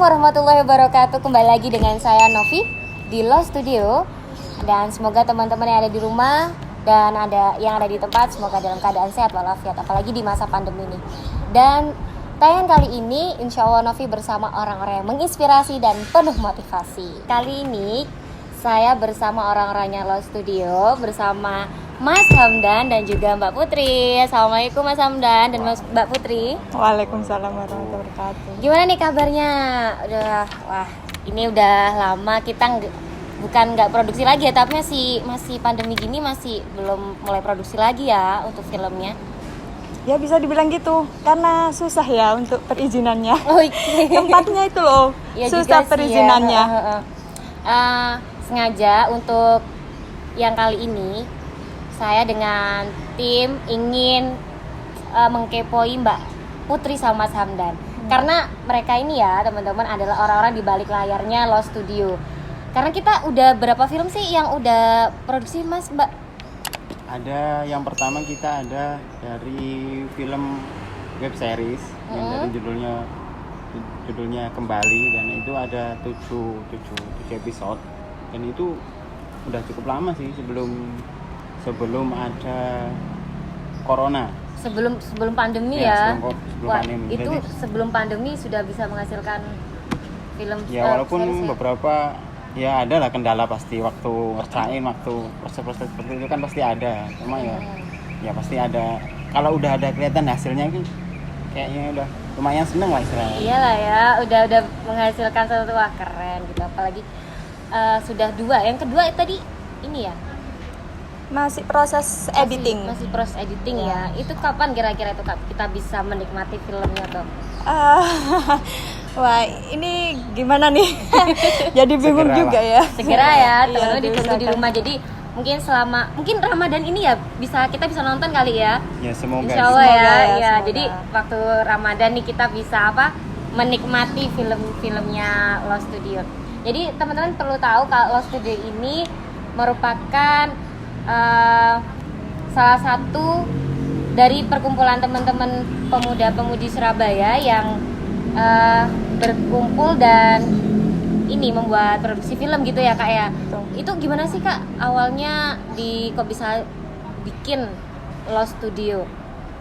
warahmatullahi wabarakatuh. Kembali lagi dengan saya Novi di Lost Studio. Dan semoga teman-teman yang ada di rumah dan ada yang ada di tempat semoga dalam keadaan sehat walafiat, apalagi di masa pandemi ini. Dan tayangan kali ini insya Allah Novi bersama orang-orang yang menginspirasi dan penuh motivasi. Kali ini saya bersama orang-orangnya Lost Studio, bersama Mas Hamdan dan juga Mbak Putri. Assalamualaikum Mas Hamdan dan Mbak Putri. Waalaikumsalam warahmatullahi wabarakatuh. Gimana nih kabarnya? Ini udah lama kita bukan nggak produksi lagi ya, tapi masih pandemi gini masih belum mulai produksi lagi ya untuk filmnya. Ya bisa dibilang gitu, karena susah ya untuk perizinannya. Oh, okay. Tempatnya itu loh, ya susah perizinannya. Sengaja untuk yang kali ini saya dengan tim ingin mengkepoi Mbak Putri sama Mas Hamdan. Karena mereka ini ya teman-teman adalah orang-orang di balik layarnya Lost Studio. Karena kita udah berapa film sih yang udah produksi Mas Mbak? Ada yang pertama kita ada dari film web series yang dari judulnya Kembali, dan itu ada 7 episode, dan itu udah cukup lama sih sebelum ada corona. Sebelum pandemi ya. Sebelum Wah, pandemi. itu Jadi, sebelum pandemi sudah bisa menghasilkan film. ya walaupun series ya? beberapa ya ada lah kendala pasti waktu ngerjain, waktu proses-proses seperti itu kan pasti ada. Cuma ya pasti ada. Kalau udah ada kelihatan hasilnya itu kayaknya udah lumayan seneng lah istilahnya. Iyalah ya, udah menghasilkan sesuatu, wah keren gitu. Apalagi sudah 2. Yang kedua tadi ini ya. Masih proses editing. Masih proses editing ya. Itu kapan kira-kira itu kita bisa menikmati filmnya tuh? Wah, ini gimana nih? Jadi bingung Segera juga lah. ya. Segera ya, teman-teman Iya, ditunggu di rumah. Jadi mungkin Ramadan ini ya kita bisa nonton kali ya. Ya semoga. Insya Allah Semoga ya. semoga. Jadi waktu Ramadan nih kita bisa menikmati film-filmnya Lost Studio. Jadi teman-teman perlu tahu kalau Lost Studio ini merupakan salah satu dari perkumpulan teman-teman pemuda-pemudi Surabaya yang berkumpul dan ini membuat produksi film gitu ya Kak ya. Betul. Itu gimana sih Kak awalnya kok bisa bikin Lost Studio?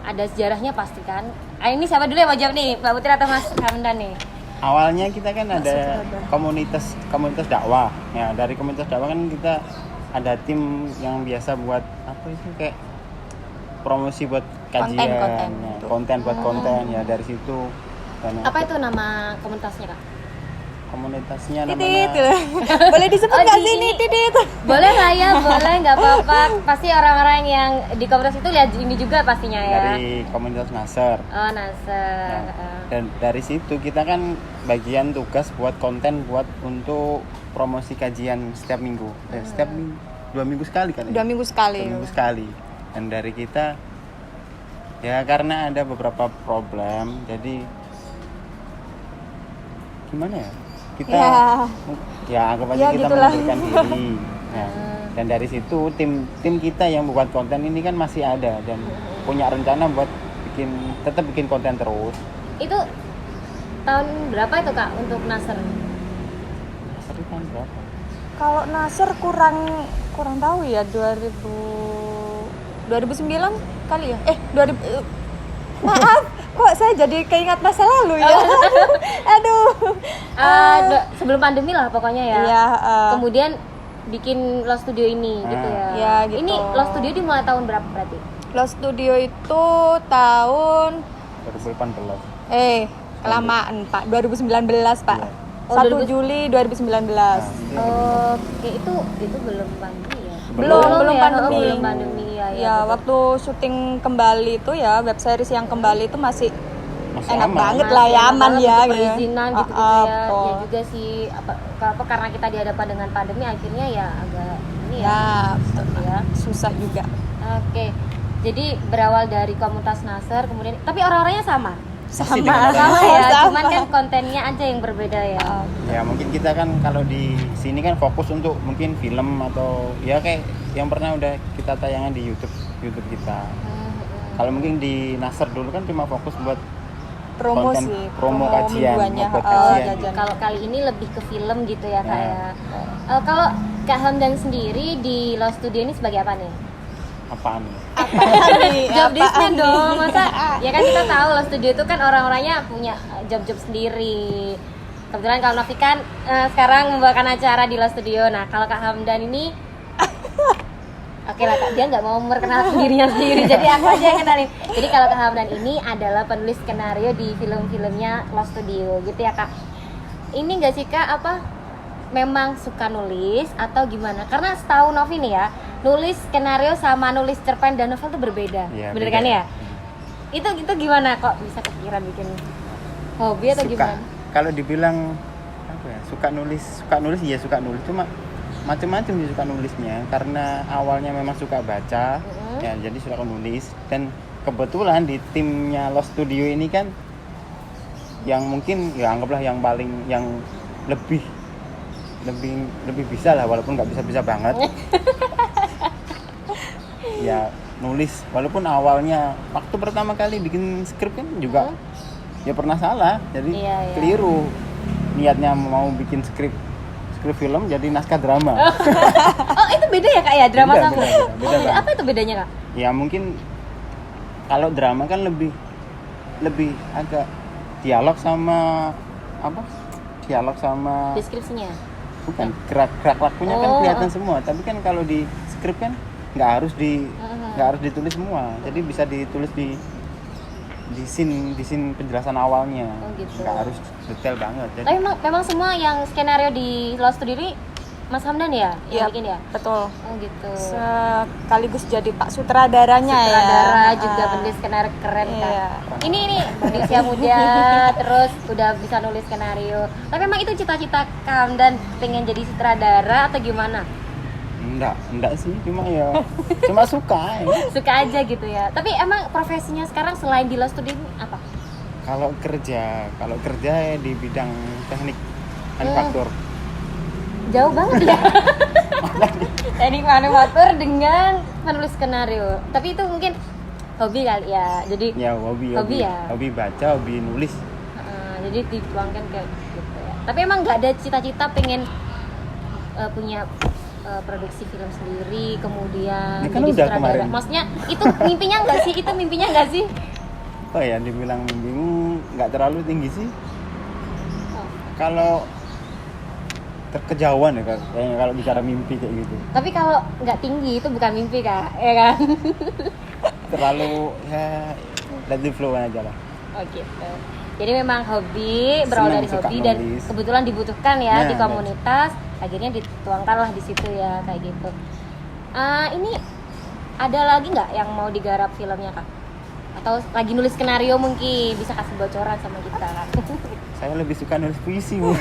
Ada sejarahnya pasti kan? Ini siapa dulu yang mau jawab nih, Mbak Putri atau Mas Hamdan nih? Awalnya kita kan ada komunitas dakwah. Ya, dari komunitas dakwah kan kita ada tim yang biasa buat kayak promosi buat kajian, konten buat konten ya, dari situ. Apa itu nama komunitasnya Kak? Komunitasnya Titit. namanya Boleh disebut nggak sih ini Titit? Boleh lah ya, boleh, nggak apa-apa. Pasti orang-orang yang di komunitas itu lihat ini juga pastinya ya. dari komunitas Nasr. Oh Nasr. Dan dari situ kita kan bagian tugas buat konten untuk promosi kajian setiap minggu. Setiap 2 minggu sekali kan? 2 minggu sekali. 2 minggu sekali. Dan dari kita ya karena ada beberapa problem, jadi gimana ya? Kita anggap aja Ya, kita gitulah. mengundurkan diri. Nah, dan dari situ tim kita yang buat konten ini kan masih ada dan punya rencana buat tetap bikin konten terus. Itu tahun berapa itu Kak untuk Nasr? Tapi tahun berapa? Kalau Nasr kurang tahu ya, 2009 kali ya. 2000 maaf, kok saya jadi keingat masa lalu ya. Aduh. Sebelum pandemi lah pokoknya ya. Iya, Kemudian bikin Lost Studio ini gitu ya. Ya, gitu. Ini Lost Studio dimulai tahun berapa berarti? Lost Studio itu tahun 2018. kelamaan Pak, 2019 Pak. Iya. 1 Juli 2019. Oke, itu belum pandemi ya. Belum ya? pandemi. Belum pandemi ya. Ya, waktu syuting Kembali itu ya, web series yang Kembali itu masih enak aman. banget lah ya, aman ya gitu. Perizinan gitu ya. betul. Ya juga sih karena kita dihadapkan dengan pandemi akhirnya ya agak ini Ya, betul ya. susah juga. Oke. Jadi berawal dari komunitas Nasr, kemudian tapi orang-orangnya sama. Pasti Sama. dengan Sama ya, Sama. cuman kan kontennya aja yang berbeda ya. Ya mungkin kita kan kalau di sini kan fokus untuk mungkin film atau ya kayak yang pernah udah kita tayangan di YouTube kita. Kalau mungkin di Nasr dulu kan cuma fokus buat promo konten sih, promo kajian, mingguannya, buat kajian jajan. gitu. Kalau kali ini lebih ke film gitu ya Kak Ya. ya. Kalau Kak Hamdan sendiri di Law Studio ini sebagai apa nih? Apaan? Job desk-nya dong, masa ya kan kita tahu Law Studio itu kan orang-orangnya punya job-job sendiri. Kebetulan kalau Novi kan sekarang membawakan acara di Law Studio. Nah kalau Kak Hamdan ini oke lah Kak, dia nggak mau memperkenalkan dirinya sendiri, jadi aku aja yang kenalin. Jadi kalau Kak Hamdan ini adalah penulis skenario di film-filmnya Law Studio gitu ya Kak. Ini nggak sih Kak, apa memang suka nulis atau gimana? Karena setahu Novi nih ya, nulis skenario sama nulis cerpen dan novel itu berbeda, Iya, bener beda kan ya? Hmm. Itu gimana kok bisa kepikiran bikin hobi atau Suka. gimana? Kalau dibilang apa ya, suka nulis ya suka nulis, cuma macam-macam sih suka nulisnya, karena awalnya memang suka baca ya, jadi suka nulis. Dan kebetulan di timnya Law Studio ini kan yang mungkin ya anggaplah yang paling yang lebih bisa lah, walaupun nggak bisa banget ya nulis. Walaupun awalnya waktu pertama kali bikin skrip kan juga ya pernah salah, jadi Iya. keliru niatnya mau bikin skrip film jadi naskah drama. Oh itu beda ya Kak ya, drama Beda, sama? beda, Oh, beda banget. apa itu bedanya Kak? Ya mungkin kalau drama kan lebih agak dialog sama Deskripsinya? bukan gerak lakunya kan Oh, kelihatan semua. Tapi kan kalau di skrip kan nggak harus ditulis semua, jadi bisa ditulis di scene penjelasan awalnya. Oh, gitu. Nggak harus detail banget. Jadi Tapi memang semua yang skenario di Law Studio ini Mas Hamdan ya yang Iya, bikin ya? betul. Oh gitu. Sekaligus jadi Pak Sutradaranya ya. Sutradara juga penulis skenario keren kan. Iya. Ini di usia muda terus udah bisa nulis skenario. Tapi emang itu cita-cita Kak Hamdan pengen jadi sutradara atau gimana? enggak sih, cuma suka ya. Suka aja gitu ya. Tapi emang profesinya sekarang selain di Law Studio ini apa? Kalau kerja ya di bidang teknik manufaktur. Jauh banget ya. Teknik manufaktur dengan penulis skenario. Tapi itu mungkin hobi kali ya. Jadi Ya hobi ya. hobi baca, hobi nulis. Jadi dituangkan kayak gitu ya. Tapi emang nggak ada cita-cita pengen punya produksi film sendiri kemudian Ini kan jadi udah sutradara. kemarin. Maksudnya itu mimpinya nggak sih? Itu mimpinya nggak sih? Oh ya, dibilang bingung nggak terlalu tinggi sih. Oh. Kalau terkejauhan ya kayaknya kalau bicara mimpi kayak gitu. Tapi kalau nggak tinggi itu bukan mimpi Kak, ya kan? Terlalu ya let it flow aja lah. Oh gitu. Jadi memang hobi, berawal Senang, dari suka hobi dan nulis. kebetulan dibutuhkan ya Nah, di komunitas, akhirnya dituangkanlah di situ ya kayak gitu. Ini ada lagi nggak yang mau digarap filmnya Kak? Atau lagi nulis skenario mungkin bisa kasih bocoran sama kita kan? Saya lebih suka nulis puisi. Bu.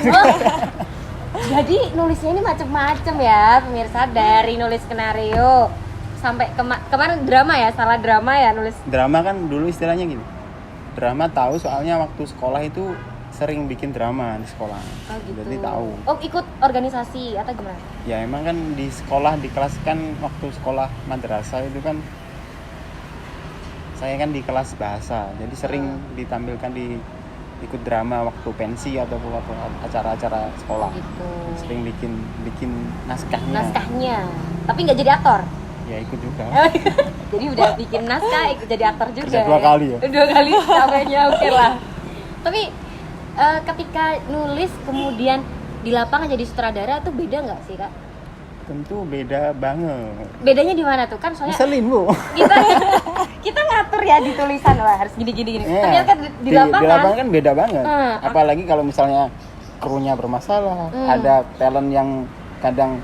Jadi nulisnya ini macem-macem ya pemirsa, dari nulis skenario sampai kemarin drama ya, salah drama ya nulis. Drama kan dulu istilahnya gini. Drama tahu soalnya waktu sekolah itu sering bikin drama di sekolah. Oh gitu. Jadi tahu. Oh ikut organisasi atau gimana? Ya emang kan di sekolah, di kelas kan waktu sekolah madrasah itu kan saya kan di kelas bahasa. Jadi sering ditampilkan di ikut drama waktu pensi atau waktu acara-acara sekolah. Gitu. Sering bikin naskahnya. Naskahnya. Tapi nggak jadi aktor. Ya ikut juga. Jadi udah bikin naskah, ikut jadi aktor juga. Bisa 2 kali ya? 2 kali samanya oke lah. Tapi ketika nulis kemudian di lapangan jadi sutradara tuh beda nggak sih Kak? Tentu beda banget. Bedanya di mana tuh? Kan soalnya Ngeselin, Bu. kita ngatur ya di tulisan lah harus gini. Iya. Tapi kan di lapangan. Di lapangan kan beda banget. Hmm. Apalagi kalau misalnya krunya bermasalah, ada talent yang kadang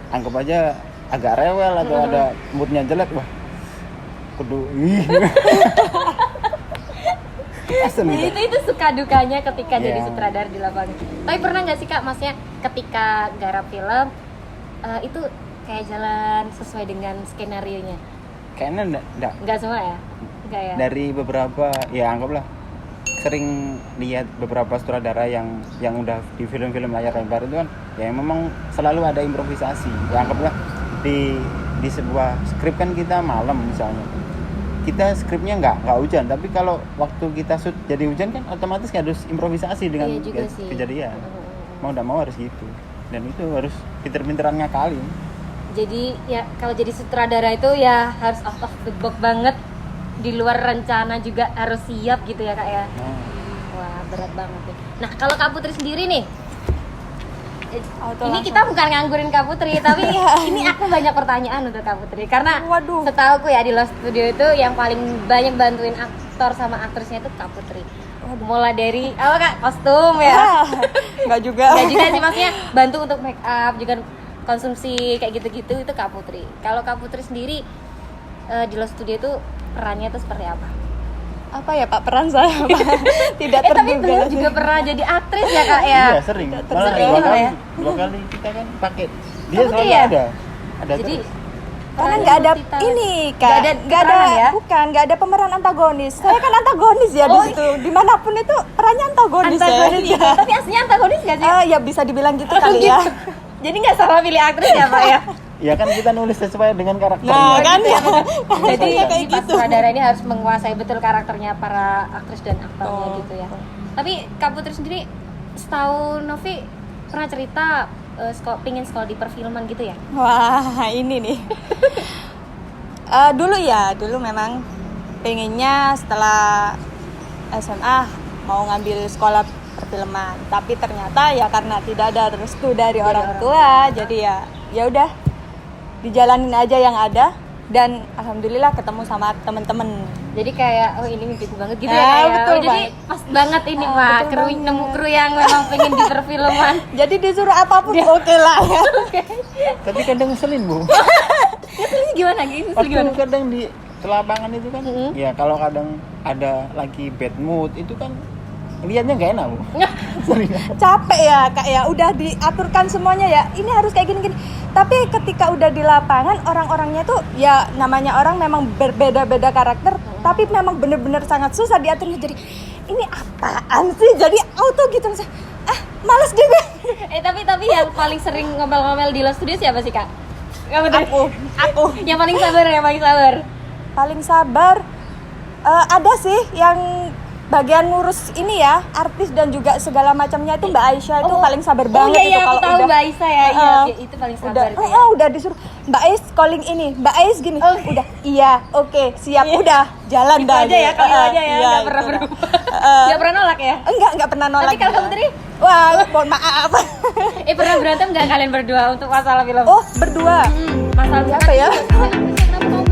anggap aja agak rewel atau ada moodnya jelek, wah kudu Asem gitu. itu suka dukanya ketika jadi Iya. sutradara di lapangan. Tapi pernah nggak sih Kak, maksudnya ketika garap film itu kayak jalan sesuai dengan skenario-nya? Kayaknya enggak. Enggak semua ya? Enggak ya? Dari beberapa ya anggaplah sering lihat beberapa sutradara yang udah di film-film layar lebar itu kan ya memang selalu ada improvisasi. Ya anggaplah di sebuah skrip kan kita malam misalnya. kita skripnya nggak hujan, tapi kalau waktu kita shoot jadi hujan kan otomatis harus improvisasi dengan Iya juga sih. kejadian. Mau nggak mau harus gitu, dan itu harus pinter-pinteran ngakalin. Jadi ya kalau jadi sutradara itu ya harus out of the box banget, di luar rencana juga harus siap gitu ya Kak ya. Nah, Wah berat banget nih. Nah kalau Kak Putri sendiri nih, Auto ini langsung. kita bukan nganggurin Kak Putri, tapi ini aku banyak pertanyaan untuk Kak Putri karena Waduh. setahuku ya di Lost Studio itu yang paling banyak bantuin aktor sama aktrisnya itu Kak Putri. Mulai dari apa Kak, kostum ya. Enggak juga. Nggak juga sih, maksudnya bantu untuk make up juga, konsumsi kayak gitu-gitu itu Kak Putri. Kalau Kak Putri sendiri di Lost Studio itu perannya itu seperti apa? Apa ya Pak peran saya Pak? Tidak Tapi beliau terduga. juga pernah jadi aktris ya Kak ya. iya sering, malah Sering dua malah kali, ya? dua kali kita kan pakai dia Kak Putri selalu ya? ada Jadi terus. Karena nggak ada multi-talent. ini Nggak Kak, ada nggak ada, pemeran ya? bukan nggak ada pemeran antagonis. Saya kan antagonis ya di Oh, situ. Dimanapun itu perannya antagonis, Antagonis ya. gitu. Tapi aslinya antagonis gak sih? Ya bisa dibilang gitu kali ya. Gitu. Jadi nggak salah pilih aktris ya Pak ya? Ya kan kita nulis sesuai dengan karakternya. Nah, kan ya. Jadi Kayak si Pak gitu. sutradara ini harus menguasai betul karakternya para aktris dan aktornya Oh. gitu ya. Tapi Kak Putri sendiri, setahu Novi pernah cerita pingin sekolah di perfilman gitu ya? Wah, ini nih. Dulu memang pengennya setelah SMA mau ngambil sekolah perfilman, tapi ternyata ya karena tidak ada restu dari orang tua, jadi ya udah dijalanin aja yang ada, dan alhamdulillah ketemu sama temen-temen. Jadi kayak oh ini mimpiku banget gitu ya Ah, kayak. betul, Oh, jadi Pak. pas banget ini Ah, Pak, betul kru banget. nemu kru yang memang pengen di perfilman. Jadi disuruh apapun oke lah ya. Tapi kadang ngeselin Bu. Ini gimana gitu? Waktu Gimana? kadang di lapangan itu kan, Mm-hmm. ya kalau kadang ada lagi bad mood itu kan lihatnya nggak enak Bu. Capek ya Kak ya, udah diaturkan semuanya ya, ini harus kayak gini-gini. Tapi ketika udah di lapangan, orang-orangnya tuh ya namanya orang memang berbeda-beda karakter, tapi memang bener-bener sangat susah diaturnya. Jadi ini apaan sih, jadi auto gitu. Males deh gue. Tapi yang paling sering ngomel-ngomel di Lost Studio siapa sih Kak? Kak Putri? Aku Yang paling sabar, yang paling sabar. paling sabar. Ada sih yang bagian ngurus ini ya, artis dan juga segala macamnya itu Mbak Aisyah itu paling sabar banget iya, itu aku tahu udah Mbak Aisyah ya. Iya, uh, oke, itu paling sabar udah itu ya. udah disuruh Mbak Ais calling ini, Mbak Ais gini, Oh. udah iya oke siap, Iya. udah jalan Itu dah aja ya, kalau aja ya, iya, nggak pernah itu dah. berubah. Nggak pernah nolak ya? Enggak pernah nolak. Tapi kalau Kak Putri, wah mohon maaf. pernah berantem nggak kalian berdua untuk masalah film? Oh berdua Masalah Apa ya? Kenapa kamu